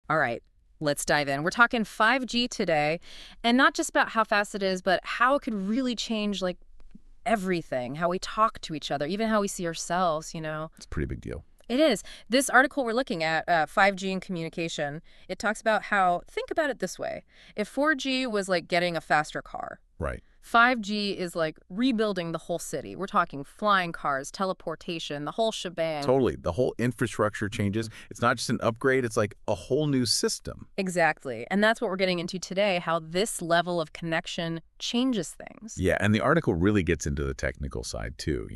All right, let's dive in. We're talking 5G today, and not just about how fast it is, but how it could really change like everything, how we talk to each other, even how we see ourselves. It's a pretty big deal. It is. This article we're looking at, 5G and communication, it talks about how, think about it this way. If 4G was like getting a faster car, Right. 5G is like rebuilding the whole city. We're talking flying cars, teleportation, the whole shebang. Totally. The whole infrastructure changes. It's not just an upgrade, it's like a whole new system. Exactly. And that's what we're getting into today, how this level of connection changes things. Yeah, and the article really gets into the technical side too,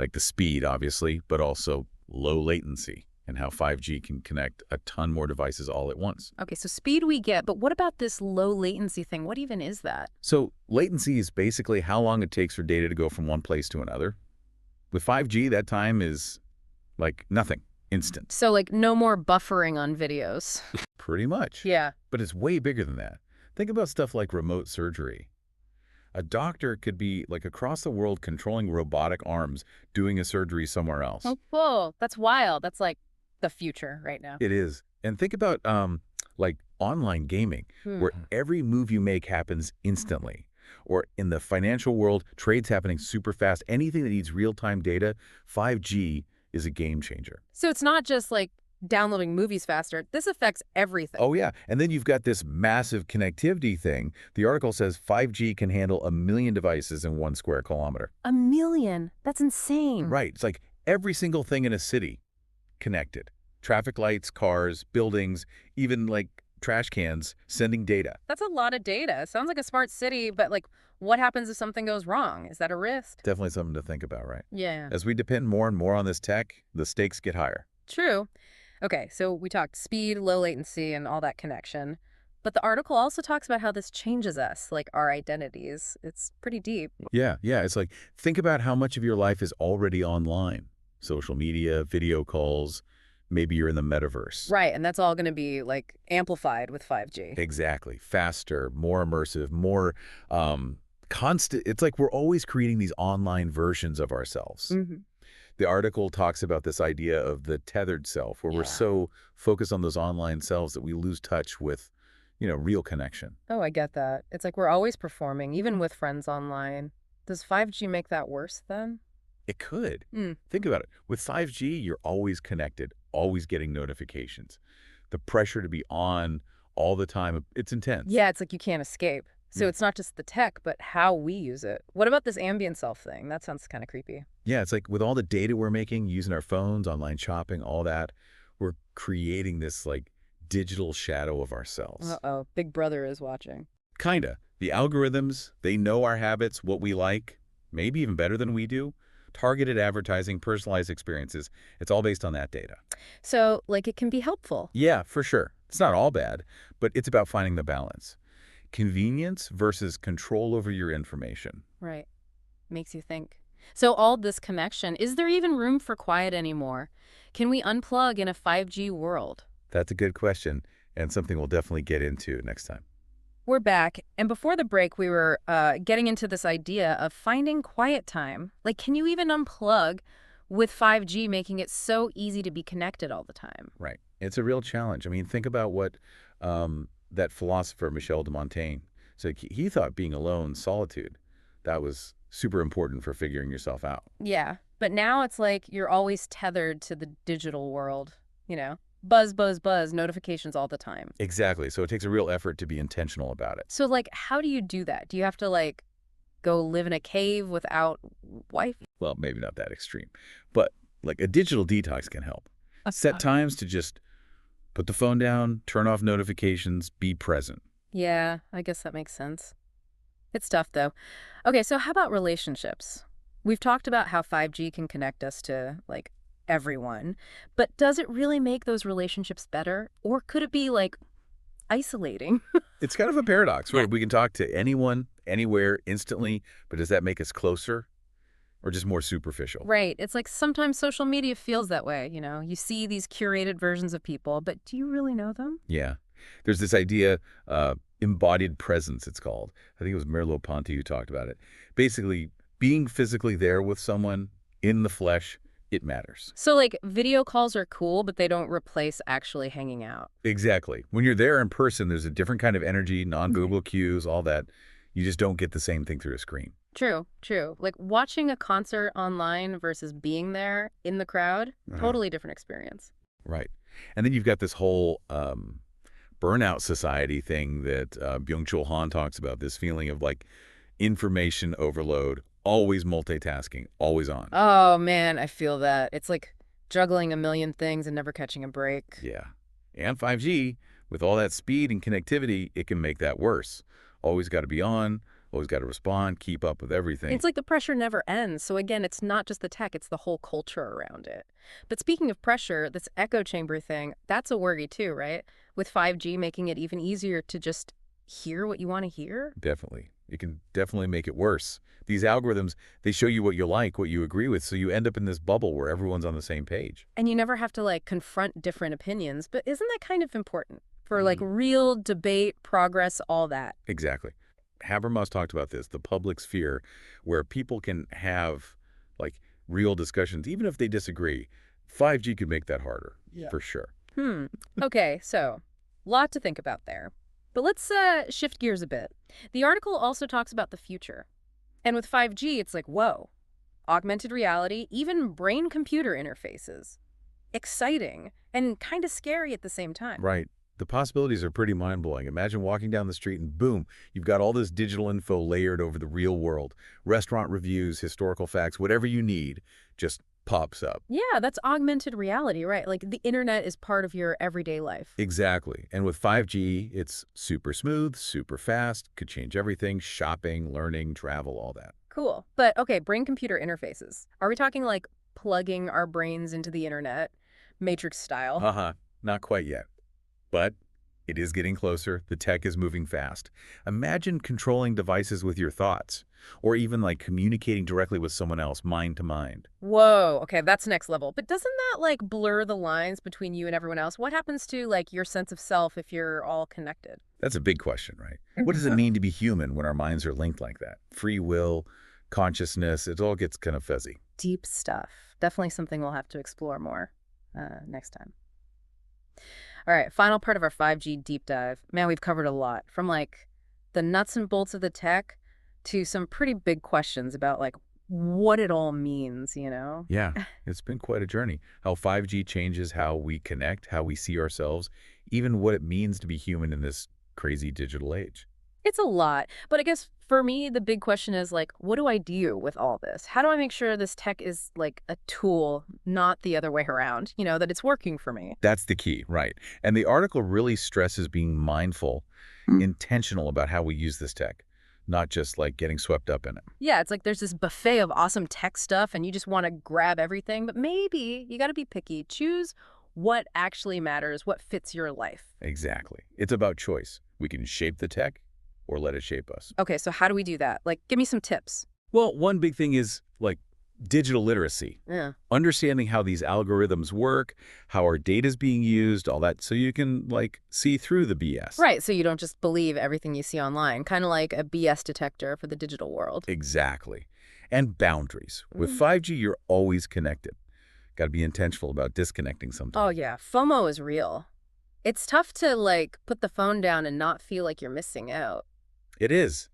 like the speed, obviously, but also low latency and how 5G can connect a ton more devices all at once. Okay, so speed we get, but what about this low latency thing? What even is that? So latency is basically how long it takes for data to go from one place to another. With 5G, that time is like nothing, instant. So like no more buffering on videos. Pretty much. Yeah. But it's way bigger than that. Think about stuff like remote surgery. A doctor could be like across the world controlling robotic arms doing a surgery somewhere else. Oh, whoa, that's wild. That's like the future right now. It is. And think about like online gaming, where every move you make happens instantly. Or in the financial world, trades happening super fast. Anything that needs real-time data, 5G is a game changer. So it's not just like downloading movies faster. This affects everything. Oh, yeah. And then you've got this massive connectivity thing. The article says 5G can handle 1 million devices in 1 square kilometer. 1 million? That's insane. Right. It's like every single thing in a city connected. Traffic lights, cars, buildings, even like trash cans sending data. That's a lot of data. Sounds like a smart city, but like what happens if something goes wrong? Is that a risk? Definitely something to think about, right? Yeah. As we depend more and more on this tech, the stakes get higher. True. Okay, so we talked speed, low latency, and all that connection. But the article also talks about how this changes us, like our identities. It's pretty deep. Yeah. It's like, think about how much of your life is already online. Social media, video calls, maybe you're in the metaverse. Right, and that's all going to be like amplified with 5G. Exactly. Faster, more immersive, more constant. It's like we're always creating these online versions of ourselves. The article talks about this idea of the tethered self, where we're so focused on those online selves that we lose touch with, real connection. Oh, I get that. It's like we're always performing, even with friends online. Does 5G make that worse then? It could. Think about it. With 5G, you're always connected, always getting notifications. The pressure to be on all the time, it's intense. Yeah, it's like you can't escape. So it's not just the tech, but how we use it. What about this ambient self thing? That sounds kind of creepy. Yeah, it's like with all the data we're making, using our phones, online shopping, all that, we're creating this like digital shadow of ourselves. Uh-oh, Big Brother is watching. Kinda. The algorithms, they know our habits, what we like, maybe even better than we do. Targeted advertising, personalized experiences, it's all based on that data. So, like, it can be helpful. Yeah, for sure. It's not all bad, but it's about finding the balance. Convenience versus control over your information. Right. Makes you think. So all this connection, is there even room for quiet anymore? Can we unplug in a 5G world? That's a good question, and something we'll definitely get into next time. We're back, and before the break, we were getting into this idea of finding quiet time. Like, can you even unplug with 5G making it so easy to be connected all the time? Right. It's a real challenge. I mean, think about what that philosopher, Michel de Montaigne, said. He thought being alone, solitude, that was super important for figuring yourself out. Yeah, but now it's like you're always tethered to the digital world. Buzz, buzz, buzz, notifications all the time. Exactly. So it takes a real effort to be intentional about it. So, like, how do you do that? Do you have to, like, go live in a cave without Wi-Fi? Well, maybe not that extreme, but like a digital detox can help. Set times to just put the phone down, turn off notifications, be present. Yeah, I guess that makes sense. It's tough, though. Okay, so how about relationships? We've talked about how 5G can connect us to, like, everyone, but does it really make those relationships better? Or could it be, like, isolating? It's kind of a paradox, right? We can talk to anyone, anywhere, instantly, but does that make us closer or just more superficial? Right. It's like sometimes social media feels that way. You see these curated versions of people, but do you really know them? Yeah. There's this idea, embodied presence, it's called. I think it was Merleau-Ponty who talked about it. Basically, being physically there with someone in the flesh, it matters. So, like, video calls are cool, but they don't replace actually hanging out. Exactly. When you're there in person, there's a different kind of energy, nonverbal cues, all that. You just don't get the same thing through a screen. True, true. Like, watching a concert online versus being there in the crowd, Uh-huh. totally different experience. Right. And then you've got this whole burnout society thing that Byung-Chul Han talks about, this feeling of like information overload, always multitasking, always on. Oh, man, I feel that. It's like juggling a million things and never catching a break. Yeah. And 5G, with all that speed and connectivity, it can make that worse. Always got to be on, always got to respond, keep up with everything. It's like the pressure never ends. So again, it's not just the tech, it's the whole culture around it. But speaking of pressure, this echo chamber thing, that's a worry too, right? With 5G making it even easier to just hear what you want to hear. Definitely. It can definitely make it worse. These algorithms, they show you what you like, what you agree with, so you end up in this bubble where everyone's on the same page. And you never have to like confront different opinions. But isn't that kind of important for like Mhm. real debate, progress, all that? Exactly. Habermas talked about this, the public sphere, where people can have like real discussions, even if they disagree. 5G could make that harder, Yeah. for sure. Hmm. Okay, so lot to think about there. But let's shift gears a bit. The article also talks about the future. And with 5G, it's like, whoa, augmented reality, even brain-computer interfaces. Exciting and kind of scary at the same time. Right. The possibilities are pretty mind-blowing. Imagine walking down the street and boom, you've got all this digital info layered over the real world. Restaurant reviews, historical facts, whatever you need just pops up. Yeah, that's augmented reality, right? Like the internet is part of your everyday life. Exactly. And with 5G, it's super smooth, super fast, could change everything, shopping, learning, travel, all that. Cool. But okay, brain-computer interfaces. Are we talking like plugging our brains into the internet, Matrix style? Uh-huh. Not quite yet. But it is getting closer. The tech is moving fast. Imagine controlling devices with your thoughts, or even like communicating directly with someone else, mind to mind. Whoa, okay, that's next level. But doesn't that like blur the lines between you and everyone else? What happens to like your sense of self if you're all connected? That's a big question, right? What does it mean to be human when our minds are linked like that? Free will, consciousness, it all gets kind of fuzzy. Deep stuff. Definitely something we'll have to explore more next time. All right, final part of our 5G deep dive. Man, we've covered a lot, from like the nuts and bolts of the tech to some pretty big questions about like what it all means, you know? Yeah, it's been quite a journey. How 5G changes how we connect, how we see ourselves, even what it means to be human in this crazy digital age. It's a lot. But I guess for me, the big question is like, what do I do with all this? How do I make sure this tech is like a tool, not the other way around, that it's working for me? That's the key, right? And the article really stresses being mindful, intentional about how we use this tech, not just like getting swept up in it. Yeah, it's like there's this buffet of awesome tech stuff and you just want to grab everything, but maybe you got to be picky. Choose what actually matters, what fits your life. Exactly. It's about choice. We can shape the tech or let it shape us. Okay, so how do we do that? Like, give me some tips. Well, one big thing is like digital literacy. Yeah. Understanding how these algorithms work, how our data is being used, all that, so you can like see through the BS. Right, so you don't just believe everything you see online, kind of like a BS detector for the digital world. Exactly. And boundaries. With Mm. 5G, you're always connected. Got to be intentional about disconnecting sometimes. Oh yeah, FOMO is real. It's tough to like put the phone down and not feel like you're missing out. It is.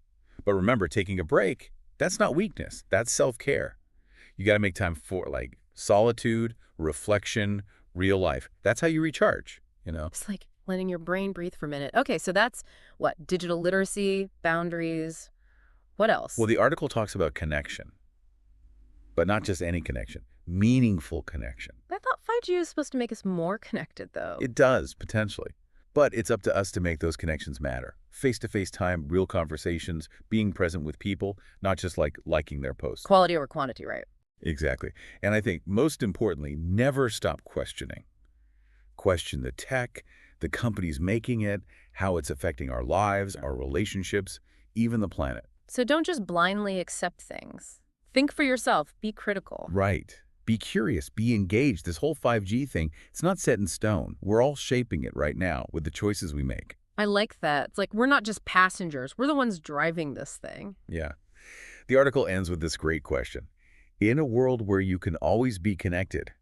But remember, taking a break, that's not weakness. That's self-care. You got to make time for like solitude, reflection, real life. That's how you recharge. It's like letting your brain breathe for a minute. Okay, so that's what? Digital literacy, boundaries. What else? Well, the article talks about connection, but not just any connection, meaningful connection. I thought 5G was supposed to make us more connected, though. It does, potentially. But it's up to us to make those connections matter. Face-to-face time, real conversations, being present with people, not just like liking their posts. Quality over quantity, right? Exactly. And I think most importantly, never stop questioning. Question the tech, the companies making it, how it's affecting our lives, our relationships, even the planet. So don't just blindly accept things. Think for yourself. Be critical. Right. Be curious, be engaged. This whole 5G thing, it's not set in stone. We're all shaping it right now with the choices we make. I like that. It's like we're not just passengers. We're the ones driving this thing. Yeah. The article ends with this great question. In a world where you can always be connected,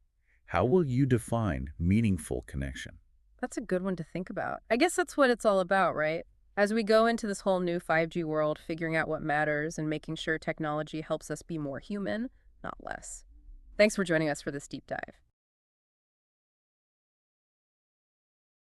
how will you define meaningful connection? That's a good one to think about. I guess that's what it's all about, right? As we go into this whole new 5G world, figuring out what matters and making sure technology helps us be more human, not less. Thanks for joining us for this deep dive.